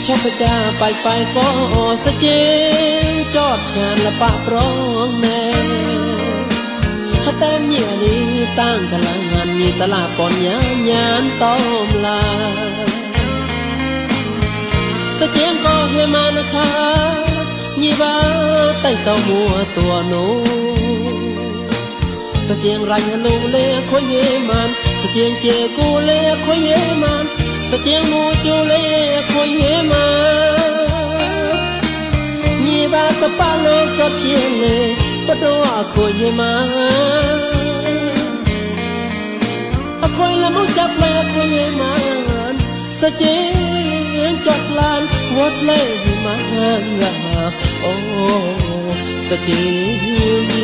ชอบจ้าไปก็สะเจงจอดชานละปะปรองแน่ถ้าแต่เมียนี้ตั้งกะลังงานมีตลาดปอนยานต้อมลาสะเจงก็ให้มานะคะยี่บ้าใต้เต้ามัวตัวหนูสะเจียงไรลูเล่คอยเยมันสะเจียงเจกูเล่คอยเยมันสะเจียงมูจูเล่คอยเยมันยี่บ้าสะปาเล่สะเชียงเล่ปะโดอาคอยเยมันอาคอยละมุจับเล่คอยเยมันสะเจียงจอดลานวัดเล่มันโอ้สะเจียงเย